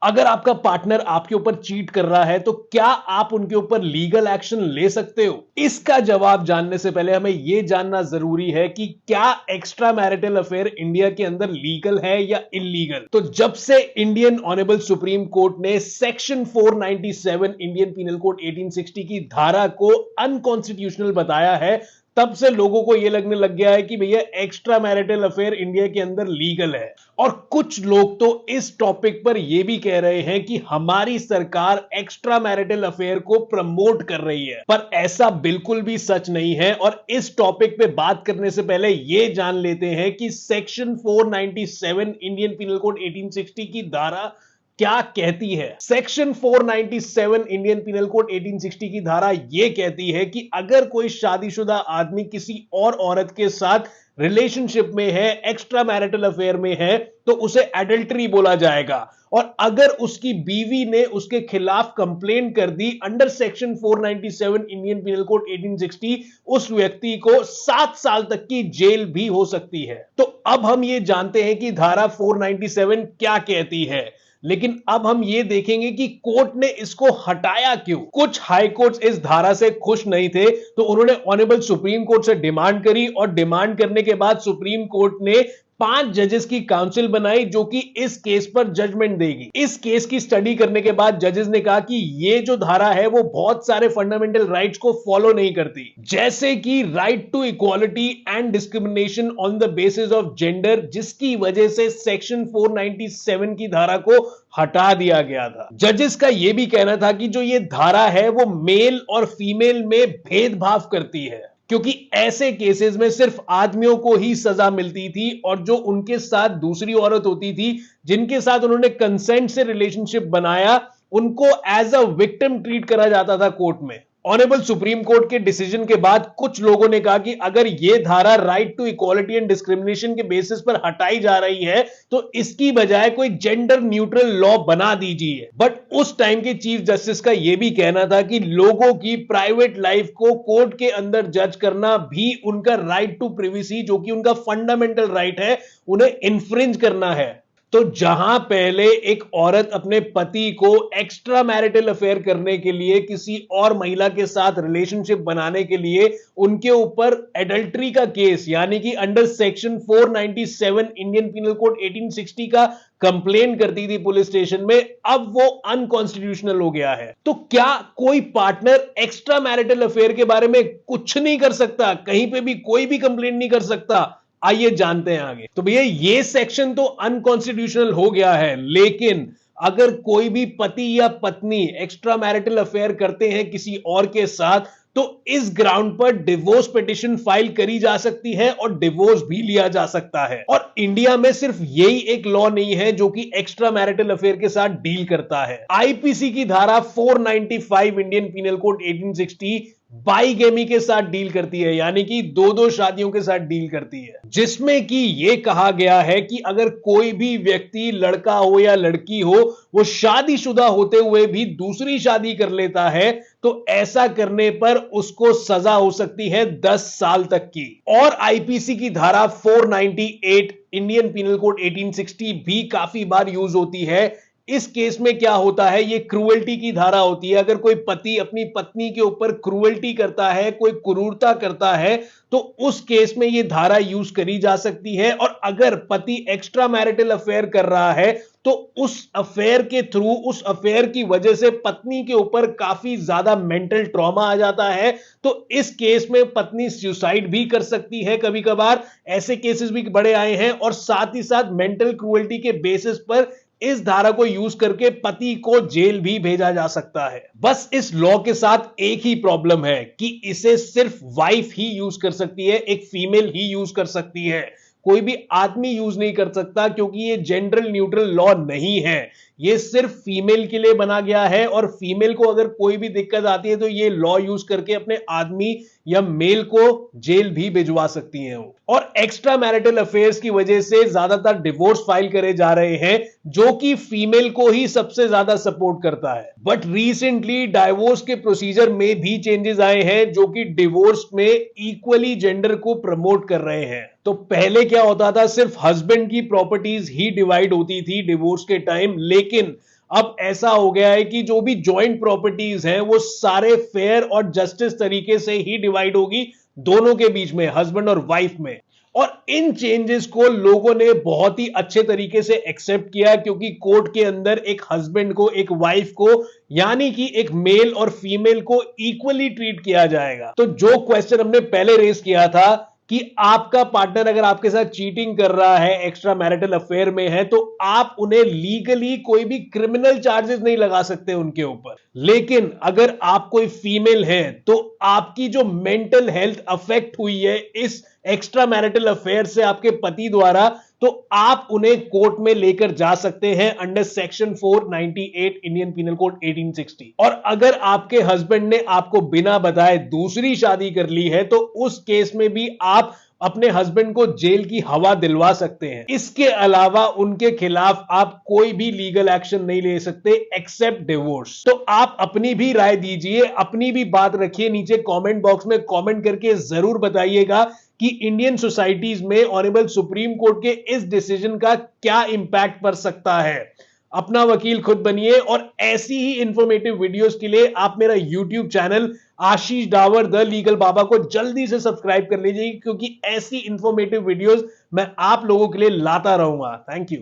अगर आपका पार्टनर आपके ऊपर चीट कर रहा है तो क्या आप उनके ऊपर लीगल एक्शन ले सकते हो? इसका जवाब जानने से पहले हमें यह जानना जरूरी है कि क्या एक्स्ट्रा मैरिटल अफेयर इंडिया के अंदर लीगल है या इलीगल। तो जब से इंडियन ऑनरेबल सुप्रीम कोर्ट ने सेक्शन 497 इंडियन पीनल कोड 1860 की धारा को अनकॉन्स्टिट्यूशनल बताया है, तब से लोगों को यह लगने लग गया है कि भैया एक्स्ट्रा मैरिटल अफेयर इंडिया के अंदर लीगल है। और कुछ लोग तो इस टॉपिक पर यह भी कह रहे हैं कि हमारी सरकार एक्स्ट्रा मैरिटल अफेयर को प्रमोट कर रही है, पर ऐसा बिल्कुल भी सच नहीं है। और इस टॉपिक पे बात करने से पहले यह जान लेते हैं कि सेक्शन 497 इंडियन पीनल कोड 1860 की धारा क्या कहती है। सेक्शन 497 इंडियन पीनल कोड 1860 की धारा यह कहती है कि अगर कोई शादीशुदा आदमी किसी और औरत के साथ रिलेशनशिप में है, एक्स्ट्रा मैरिटल अफेयर में है, तो उसे एडल्टरी बोला जाएगा। और अगर उसकी बीवी ने उसके खिलाफ कंप्लेन कर दी under section 497 Indian penal code 1860, उस व्यक्ति को 7 साल तक की जेल भी हो सकती है। तो अब हम ये जानते हैं कि धारा 497 क्या कहती है, लेकिन अब हम ये देखेंगे कि कोर्ट ने इसको हटाया क्यों। कुछ हाई कोर्ट्स इस धारा से खुश नहीं थे, तो उन्होंने ऑनरेबल सुप्रीम कोर्ट से डिमांड करी, और डिमांड करने के बाद सुप्रीम कोर्ट ने 5 जजेस की काउंसिल बनाई जो कि इस केस पर जजमेंट देगी। इस केस की स्टडी करने के बाद जजेस ने कहा कि ये जो धारा है वो बहुत सारे फंडामेंटल राइट्स को फॉलो नहीं करती, जैसे कि right to equality and discrimination on the basis of gender, जिसकी वजह से सेक्शन 497 की धारा को हटा दिया गया था। जजेस का यह भी कहना था कि जो ये धारा है वो मेल और फीमेल में भेदभाव करती है, क्योंकि ऐसे केसेस में सिर्फ आदमियों को ही सजा मिलती थी, और जो उनके साथ दूसरी औरत होती थी जिनके साथ उन्होंने कंसेंट से रिलेशनशिप बनाया, उनको एज अ विक्टिम ट्रीट करा जाता था कोर्ट में। ऑनरेबल सुप्रीम कोर्ट के डिसीजन के बाद कुछ लोगों ने कहा कि अगर यह धारा right to equality and discrimination के बेसिस पर हटाई जा रही है तो इसकी बजाय कोई जेंडर न्यूट्रल लॉ बना दीजिए। बट उस टाइम के चीफ जस्टिस का यह भी कहना था कि लोगों की प्राइवेट लाइफ को कोर्ट के अंदर जज करना भी उनका राइट टू प्रिवेसी, जो कि उनका फंडामेंटल राइट है, उन्हें इन्फ्रिंज करना है। तो जहां पहले एक औरत अपने पति को एक्स्ट्रा मैरिटल अफेयर करने के लिए किसी और महिला के साथ रिलेशनशिप बनाने के लिए उनके ऊपर एडल्ट्री का केस, यानी कि under section 497 Indian penal code 1860 का कंप्लेन करती थी पुलिस स्टेशन में, अब वो अनकॉन्स्टिट्यूशनल हो गया है। तो क्या कोई पार्टनर एक्स्ट्रा मैरिटल अफेयर के बारे में कुछ नहीं कर सकता, कहीं पे भी कोई भी कंप्लेन नहीं कर सकता? आइए जानते हैं आगे। तो भैया ये सेक्शन तो अनकॉन्स्टिट्यूशनल हो गया है, लेकिन अगर कोई भी पति या पत्नी एक्स्ट्रा मैरिटल अफेयर करते हैं किसी और के साथ, तो इस ग्राउंड पर डिवोर्स पिटिशन फाइल करी जा सकती है और डिवोर्स भी लिया जा सकता है। और इंडिया में सिर्फ यही एक लॉ नहीं है जो कि एक्स्ट्रा मैरिटल अफेयर के साथ डील करता है। आईपीसी की धारा 495 इंडियन पीनल कोड 1860 बाईगेमी के साथ डील करती है, यानी कि दो दो शादियों के साथ डील करती है, जिसमें कि यह कहा गया है कि अगर कोई भी व्यक्ति, लड़का हो या लड़की हो, वो शादीशुदा होते हुए भी दूसरी शादी कर लेता है तो ऐसा करने पर उसको सजा हो सकती है 10 साल तक की। और आईपीसी की धारा 498 इंडियन पीनल कोड 1860 भी काफी बार यूज होती है। इस केस में क्या होता है, ये क्रूएल्टी की धारा होती है। अगर कोई पति अपनी पत्नी के ऊपर क्रूएल्टी करता है, कोई क्रूरता करता है, तो उस केस में ये धारा यूज करी जा सकती है। और अगर पति एक्स्ट्रा मैरिटल अफेयर कर रहा है तो उस अफेयर के थ्रू, उस अफेयर की वजह से पत्नी के ऊपर काफी ज्यादा मेंटल ट्रॉमा आ जाता है, तो इस केस में पत्नी सुसाइड भी कर सकती है। कभी कभार ऐसे केसेस भी बड़े आए हैं। और साथ ही साथ मेंटल क्रूएल्टी के बेसिस पर इस धारा को यूज करके पति को जेल भी भेजा जा सकता है। बस इस लॉ के साथ एक ही प्रॉब्लम है कि इसे सिर्फ वाइफ ही यूज कर सकती है, एक फीमेल ही यूज कर सकती है, कोई भी आदमी यूज नहीं कर सकता, क्योंकि ये जेंडर न्यूट्रल लॉ नहीं है। ये सिर्फ फीमेल के लिए बना गया है, और फीमेल को अगर कोई भी दिक्कत आती है तो ये लॉ यूज करके अपने आदमी या मेल को जेल भी भिजवा सकती हैं वो। और एक्स्ट्रा मैरिटल अफेयर्स की वजह से ज्यादातर डिवोर्स फाइल करे जा रहे हैं, जो कि फीमेल को ही सबसे ज्यादा सपोर्ट करता है। बट रिसेंटली डाइवोर्स के प्रोसीजर में भी चेंजेस आए हैं, जो कि डिवोर्स में इक्वली जेंडर को प्रमोट कर रहे हैं। तो पहले क्या होता था, सिर्फ हस्बैंड की प्रॉपर्टीज ही डिवाइड होती थी डिवोर्स के टाइम, लेकिन अब ऐसा हो गया है कि जो भी जॉइंट प्रॉपर्टीज हैं वो सारे फेयर और जस्टिस तरीके से ही डिवाइड होगी दोनों के बीच में, हस्बैंड और वाइफ में। और इन चेंजेस को लोगों ने बहुत ही अच्छे तरीके से एक्सेप्ट किया, क्योंकि कोर्ट के अंदर एक हस्बैंड को, एक वाइफ को, यानी कि एक मेल और फीमेल को इक्वली ट्रीट किया जाएगा। तो जो क्वेश्चन हमने पहले रेस किया था कि आपका पार्टनर अगर आपके साथ चीटिंग कर रहा है, एक्स्ट्रा मैरिटल अफेयर में है, तो आप उन्हें लीगली कोई भी क्रिमिनल चार्जेस नहीं लगा सकते उनके ऊपर। लेकिन अगर आप कोई फीमेल है तो आपकी जो मेंटल हेल्थ अफेक्ट हुई है इस एक्स्ट्रा मैरिटल अफेयर से आपके पति द्वारा, तो आप उन्हें कोर्ट में लेकर जा सकते हैं under section 498 Indian penal code 1860। और अगर आपके हस्बैंड ने आपको बिना बताए दूसरी शादी कर ली है तो उस केस में भी आप अपने हस्बैंड को जेल की हवा दिलवा सकते हैं। इसके अलावा उनके खिलाफ आप कोई भी लीगल एक्शन नहीं ले सकते एक्सेप्ट डिवोर्स। तो आप अपनी भी राय दीजिए, अपनी भी बात रखिए, नीचे कमेंट बॉक्स में कमेंट करके जरूर बताइएगा कि इंडियन सोसाइटीज में ऑनरेबल सुप्रीम कोर्ट के इस डिसीजन का क्या इंपैक्ट पड़ सकता है। अपना वकील खुद बनिए और ऐसी ही इंफॉर्मेटिव वीडियोस के लिए आप मेरा YouTube channel Ashish Dawar the legal Baba को जल्दी से सब्सक्राइब कर लीजिए, क्योंकि ऐसी इंफॉर्मेटिव वीडियोस मैं आप लोगों के लिए लाता रहूंगा। Thank you.